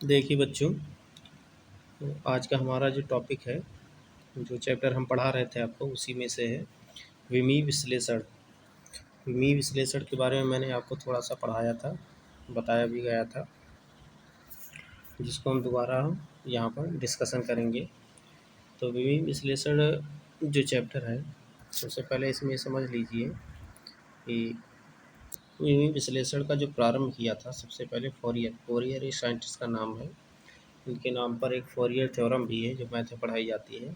देखिए बच्चों, तो आज का हमारा जो टॉपिक है, जो चैप्टर हम पढ़ा रहे थे आपको, उसी में से है विमीय विश्लेषण। विमीय विश्लेषण के बारे में मैंने आपको थोड़ा सा पढ़ाया था, बताया भी गया था, जिसको हम दोबारा यहाँ पर डिस्कशन करेंगे। तो विमीय विश्लेषण जो चैप्टर है, सबसे पहले इसमें समझ लीजिए कि विमीय विश्लेषण का जो प्रारंभ किया था, सबसे पहले फोरियर एक साइंटिस्ट का नाम है। इनके नाम पर एक फोरियर थ्योरम भी है जो मैथ में पढ़ाई जाती है।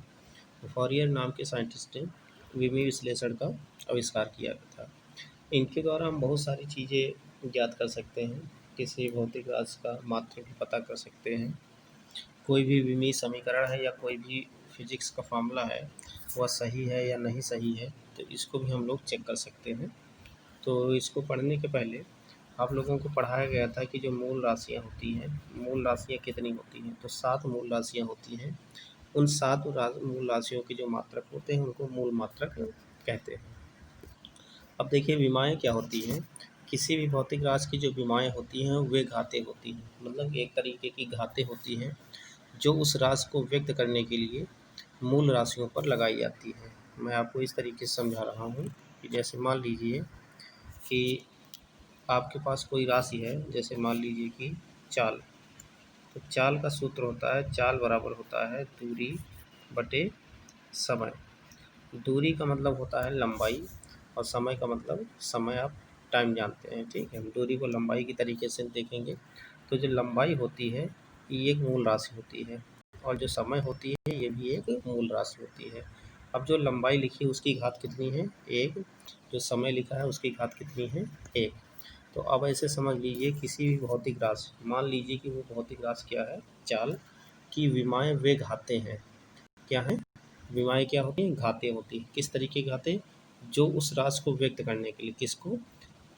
फॉरियर नाम के साइंटिस्ट ने विमीय विश्लेषण का आविष्कार किया था। इनके द्वारा हम बहुत सारी चीज़ें ज्ञात कर सकते हैं। किसी भौतिक राशि का मात्रा भी पता कर सकते हैं। कोई भी विमीय समीकरण है या कोई भी फिजिक्स का फार्मूला है, वह सही है या नहीं सही है, तो इसको भी हम लोग चेक कर सकते हैं। तो इसको पढ़ने के पहले आप लोगों को पढ़ाया गया था कि जो मूल राशियाँ होती हैं, मूल राशियाँ कितनी होती हैं, तो 7 मूल राशियाँ होती हैं। उन 7 मूल राशियों के जो मात्रक होते हैं उनको मूल मात्रक कहते हैं। अब देखिए विमाएँ क्या होती हैं। किसी भी भौतिक राशि की जो विमाएँ होती हैं वे घातें होती हैं, मतलब एक तरीके की घातें होती हैं जो उस राशि को व्यक्त करने के लिए मूल राशियों पर लगाई जाती है। मैं आपको इस तरीके से समझा रहा हूँ कि जैसे मान लीजिए कि आपके पास कोई राशि है, जैसे मान लीजिए कि चाल। तो चाल का सूत्र होता है, चाल बराबर होता है दूरी बटे समय। दूरी का मतलब होता है लंबाई और समय का मतलब समय, आप टाइम जानते हैं, ठीक है। हम दूरी को लंबाई की तरीके से देखेंगे तो जो लंबाई होती है ये एक मूल राशि होती है और जो समय होती है ये भी एक मूल राशि होती है। अब जो लंबाई लिखी है उसकी घात कितनी है? 1। जो समय लिखा है उसकी घात कितनी है? 1। तो अब ऐसे समझ लीजिए किसी भी भौतिक राशि, मान लीजिए कि वो भौतिक राशि क्या है? चाल की विमाएँ वे घातें हैं। क्या हैं? विमाएँ क्या होती हैं? घातें होती हैं। किस तरीके की घातें? जो उस राशि को व्यक्त करने के लिए, किसको?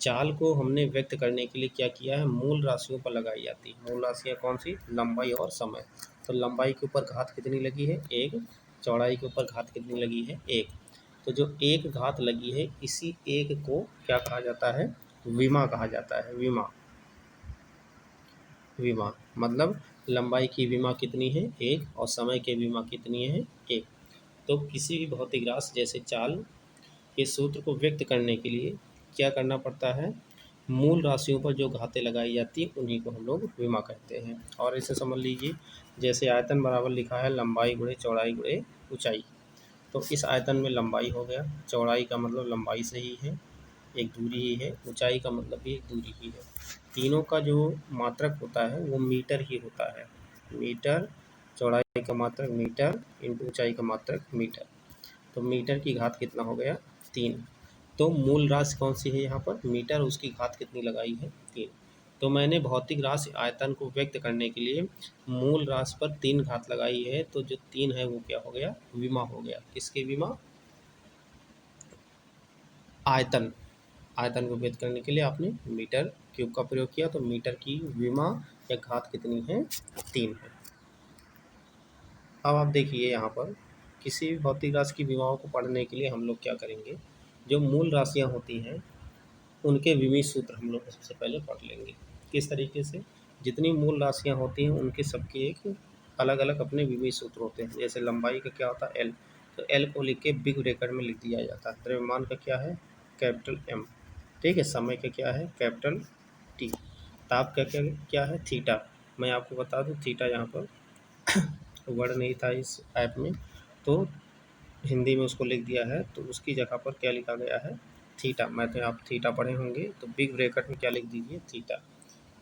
चाल को हमने व्यक्त करने के लिए क्या किया है? मूल राशियों पर लगाई जाती है। मूल राशियाँ कौन सी? लंबाई और समय। तो लंबाई के ऊपर घात कितनी लगी है? 1। चौड़ाई के ऊपर घात कितनी लगी है? 1। तो जो एक घात लगी है, इसी एक को क्या कहा जाता है? विमा कहा जाता है। विमा, विमा मतलब लंबाई की विमा कितनी है? 1। और समय की विमा कितनी है? 1। तो किसी भी भौतिक राशि जैसे चाल के सूत्र को व्यक्त करने के लिए क्या करना पड़ता है? मूल राशियों पर जो घातें लगाई जाती हैं उन्हीं को हम लोग विमा कहते हैं। और इसे समझ लीजिए, जैसे आयतन बराबर लिखा है लंबाई गुणे चौड़ाई गुणे ऊंचाई। तो इस आयतन में लंबाई हो गया, चौड़ाई का मतलब लंबाई से ही है, एक दूरी ही है, ऊंचाई का मतलब भी एक दूरी ही है। तीनों का जो मात्रक होता है वो मीटर ही होता है। मीटर, चौड़ाई का मात्रक मीटर इंटू ऊंचाई का मात्रक मीटर। तो मीटर की घात कितना हो गया? 3। तो मूल राशि कौन सी है यहाँ पर? मीटर। उसकी घात कितनी लगाई है? 3। तो मैंने भौतिक राशि आयतन को व्यक्त करने के लिए मूल राशि पर 3 घात लगाई है, तो जो 3 है वो क्या हो गया? विमा हो गया। किसकी विमा? आयतन। आयतन को व्यक्त करने के लिए आपने मीटर क्यूब का प्रयोग किया, तो मीटर की विमा या घात कितनी है? 3 है। अब आप देखिए यहाँ पर किसी भी भौतिक राशि की विमाओं को पढ़ने के लिए हम लोग क्या करेंगे? जो मूल राशियाँ होती हैं उनके विमीय सूत्र हम लोग सबसे पहले पढ़ लेंगे। किस तरीके से? जितनी मूल राशियाँ होती हैं उनके सबके एक अलग अलग अपने विमीय सूत्र होते हैं। जैसे लंबाई का क्या होता है? एल। तो एल को लिख के बिग ब्रैकेट में लिख दिया जाता है। द्रव्यमान का क्या है? Capital M. ठीक है। समय का क्या है? Capital T. ताप का क्या क्या है? थीटा। मैं आपको बता दूं थीटा यहाँ पर वर्ड नहीं था इस ऐप में, तो हिंदी में उसको लिख दिया है, तो उसकी जगह पर क्या लिखा गया है? थीटा। मैं तो आप थीटा पढ़े होंगे, तो बिग ब्रैकेट में क्या लिख दीजिए? थीटा।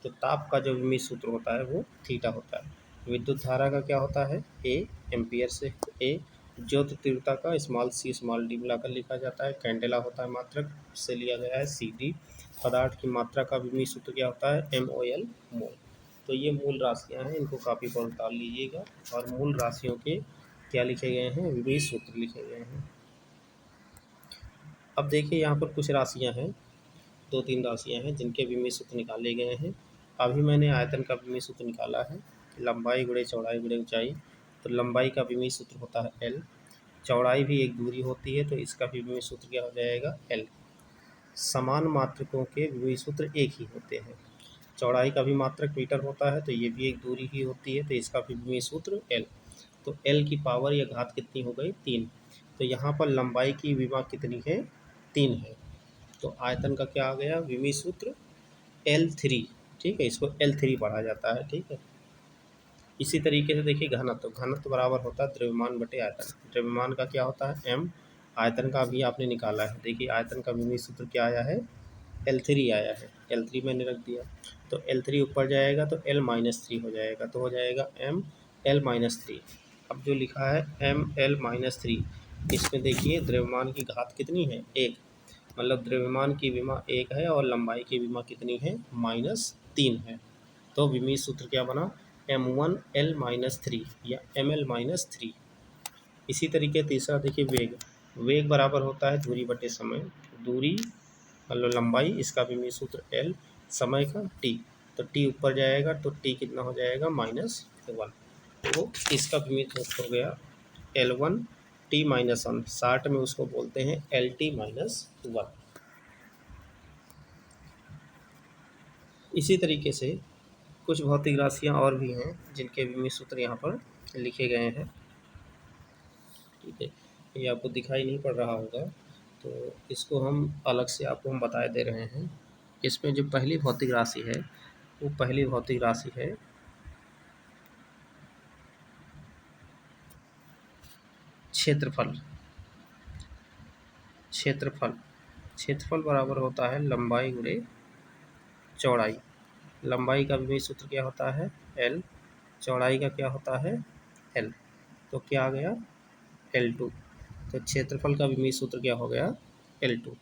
तो ताप का जो विमीय सूत्र होता है वो थीटा होता है। विद्युत धारा का क्या होता है? ए। एम्पियर से ए। ज्योत तीव्रता का स्मॉल सी स्मॉल डी मिलाकर लिखा जाता है। कैंडेला होता है मात्रक, उससे लिया गया है सी डी। पदार्थ की मात्रा का विमीय सूत्र क्या होता है? एम ओ एल, मोल। तो ये मूल राशियाँ हैं, इनको कॉपी पर उतार लीजिएगा। और मूल राशियों के क्या लिखे गए हैं? विमीय सूत्र लिखे गए हैं। अब देखिए यहाँ पर कुछ राशियाँ हैं, 2-3 राशियाँ हैं जिनके विमीय सूत्र निकाले गए हैं। अभी मैंने आयतन का विमीय सूत्र निकाला है, लंबाई गुणे चौड़ाई गुणे ऊंचाई। तो लंबाई का विमीय सूत्र होता है एल। चौड़ाई भी एक दूरी होती है, तो इसका भी विमीय सूत्र क्या हो जाएगा? एल। समान मात्रकों के विमीय सूत्र एक ही होते हैं। चौड़ाई का भी मात्रक मीटर होता है, तो ये भी एक दूरी ही होती है, तो इसका भी विमीय सूत्र एल। तो एल की पावर या घात कितनी हो गई? 3। तो यहाँ पर लंबाई की विमा कितनी है? 3 है। तो आयतन का क्या आ गया? विमीय सूत्र L3। ठीक है, इसको L3 पढ़ा जाता है। ठीक है, इसी तरीके से देखिए घनत्व, घनत्व बराबर होता है द्रव्यमान बटे आयतन। द्रव्यमान का क्या होता है? m। आयतन का भी आपने निकाला है, देखिए आयतन का विमीय सूत्र क्या आया है? L3 आया है, L3 मैंने रख दिया। तो L3 ऊपर जाएगा तो L-3 हो जाएगा, तो हो जाएगा m L-3। अब जो लिखा है m L-3, इसमें देखिए द्रव्यमान की घात कितनी है? 1। मतलब द्रव्यमान की विमा 1 है और लंबाई की विमा कितनी है? -3 है। तो विमीय सूत्र क्या बना? m1L-3 या ml-3। इसी तरीके तीसरा देखिए वेग, वेग बराबर होता है दूरी बटे समय। दूरी मतलब लंबाई, इसका विमीय सूत्र L, समय का T। तो T ऊपर जाएगा तो T कितना हो जाएगा? -1। तो इसका विमीय सूत्र हो गया L1 T-1। शार्ट में उसको बोलते हैं LT-1। इसी तरीके से कुछ भौतिक राशियाँ और भी हैं जिनके विमीय सूत्र यहाँ पर लिखे गए हैं। ठीक है, ये आपको दिखाई नहीं पड़ रहा होगा, तो इसको हम अलग से आपको हम बताए दे रहे हैं। इसमें जो पहली भौतिक राशि है, वो पहली भौतिक राशि है क्षेत्रफल। क्षेत्रफल, क्षेत्रफल बराबर होता है लंबाई गुणे चौड़ाई। लंबाई का विमीय सूत्र क्या होता है? L। चौड़ाई का क्या होता है? L। तो क्या आ गया? L2। तो क्षेत्रफल का विमीय सूत्र क्या हो गया? L2।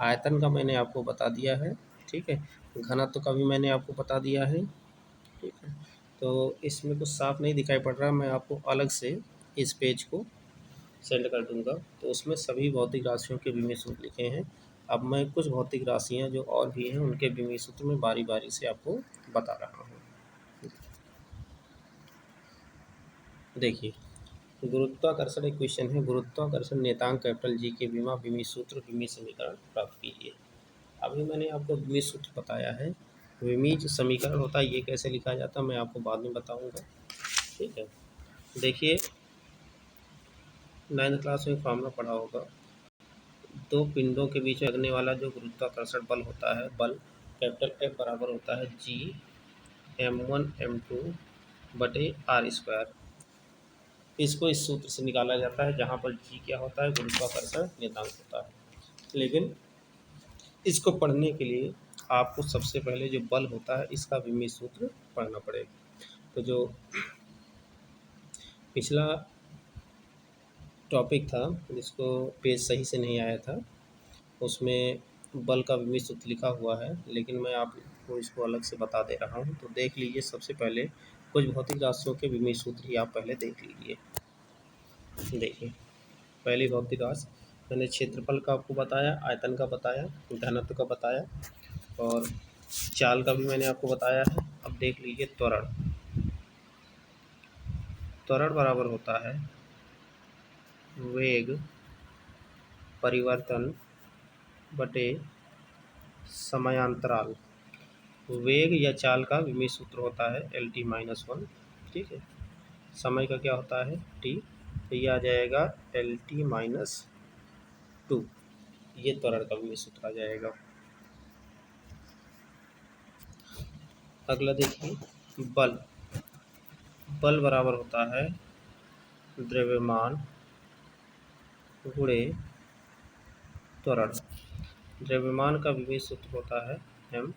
आयतन का मैंने आपको बता दिया है। ठीक है, घनत्व का भी मैंने आपको बता दिया है। ठीक है, तो इसमें कुछ साफ नहीं दिखाई पड़ रहा, मैं आपको अलग से इस पेज को सेंड कर दूंगा, तो उसमें सभी भौतिक राशियों के विमीय सूत्र लिखे हैं। अब मैं कुछ भौतिक राशियाँ जो और भी हैं उनके विमीय सूत्र में बारी बारी से आपको बता रहा हूँ। देखिए, गुरुत्वाकर्षण एक क्वेश्चन है। गुरुत्वाकर्षण नियतांक कैपिटल जी के विमा विमीय सूत्र विमीय समीकरण प्राप्त कीजिए। अभी मैंने आपको विमीय सूत्र बताया है। विमीय जो समीकरण होता है ये कैसे लिखा जाता है मैं आपको बाद में बताऊंगा। ठीक है, देखिए 9th क्लास में फॉर्मूला पढ़ा होगा। दो पिंडों के बीच में लगने वाला जो गुरुत्वाकर्षण बल होता है, बल कैपिटल F बराबर होता है G(m1m2) बटे r²। इसको इस सूत्र से निकाला जाता है जहाँ पर G क्या होता है? गुरुत्वाकर्षण नियतांक होता है। लेकिन इसको पढ़ने के लिए आपको सबसे पहले जो बल होता है इसका विमीय सूत्र पढ़ना पड़ेगा। तो जो पिछला टॉपिक था जिसको पेज सही से नहीं आया था, उसमें बल का विमीय सूत्र लिखा हुआ है, लेकिन मैं आपको इसको अलग से बता दे रहा हूँ। तो देख लीजिए, सबसे पहले कुछ भौतिक राशियों के विमीय सूत्र ही आप पहले देख लीजिए। देखिए, पहली भौतिक राशि मैंने क्षेत्रफल का आपको बताया, आयतन का बताया, घनत्व का बताया और चाल का भी मैंने आपको बताया है। अब देख लीजिए त्वरण। त्वरण बराबर होता है वेग परिवर्तन बटे समयांतराल। वेग या चाल का विमीय सूत्र होता है LT-1। ठीक है, समय का क्या होता है? T। तो ये आ जाएगा LT-2। ये त्वरण का विमीय सूत्र आ जाएगा। अगला देखिए बल। बल बराबर होता है द्रव्यमान गुणे त्वरण। द्रव्यमान का विमीय सूत्र होता है m।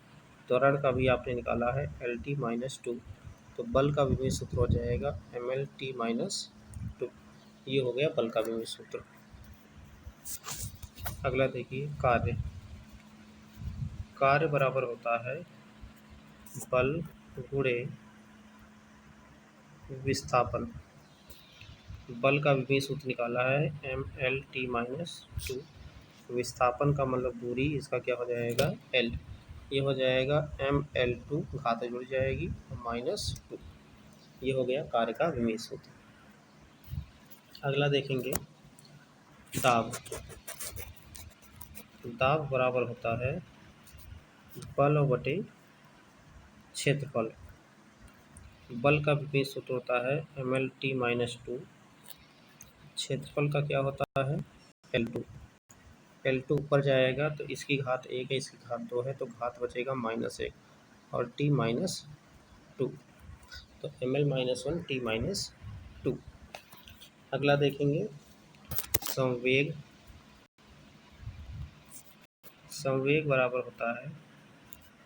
त्वरण का भी आपने निकाला है LT-2। तो बल का विमीय सूत्र हो जाएगा MLT-2। ये हो गया बल का विमीय सूत्र। अगला देखिए कार्य। कार्य बराबर होता है बल गुणे विस्थापन। बल का विमीय सूत्र निकाला है MLT-2। विस्थापन का मतलब दूरी, इसका क्या हो जाएगा? L। ये हो जाएगा ML2, घात जुड़ जाएगी -2। ये हो गया कार्य का विमीय सूत्र। अगला देखेंगे दाब। दाब बराबर होता है बल बटे क्षेत्रफल, बल का विभेद सूत्र होता है mlt-2। क्षेत्रफल का क्या होता है L2। L2 ऊपर जाएगा तो इसकी घात 1 है, इसकी घात 2 है, तो घात बचेगा -1 और t-2, तो ml-1 t-2। अगला देखेंगे संवेग। संवेग बराबर होता है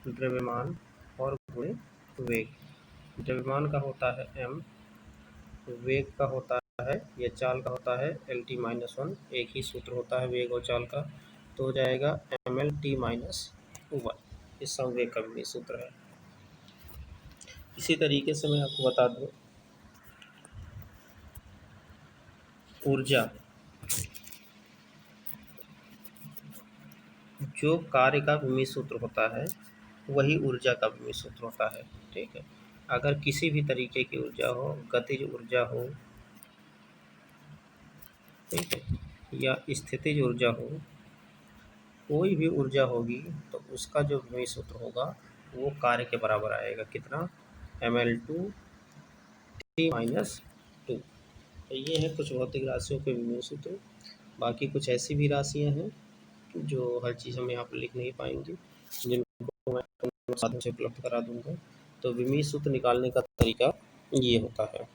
द्रव्यमान और गुणे वेग। द्रव्यमान का होता है m, वेग का होता है या चाल का होता है LT-1। एक ही सूत्र होता है वेग और चाल का, तो हो जाएगा mlt-1। इस संवेग का भी सूत्र है। इसी तरीके से मैं आपको बता दूं ऊर्जा, जो कार्य का भूमि सूत्र होता है वही ऊर्जा का भूमि सूत्र होता है। ठीक है, अगर किसी भी तरीके की ऊर्जा हो, गतिज ऊर्जा हो, ठीक है, या स्थितिज ऊर्जा हो, कोई भी ऊर्जा होगी तो उसका जो भूमि सूत्र होगा वो कार्य के बराबर आएगा। कितना ml2 t-2। तो ये है कुछ भौतिक राशियों के भूमि सूत्र। बाकी कुछ ऐसी भी राशियां हैं जो हर चीज़ हम यहाँ पर लिख नहीं पाएंगे, जिनको मैं साधन से उपलब्ध करा दूंगा। तो विमीय सूत्र निकालने का तरीका ये होता है।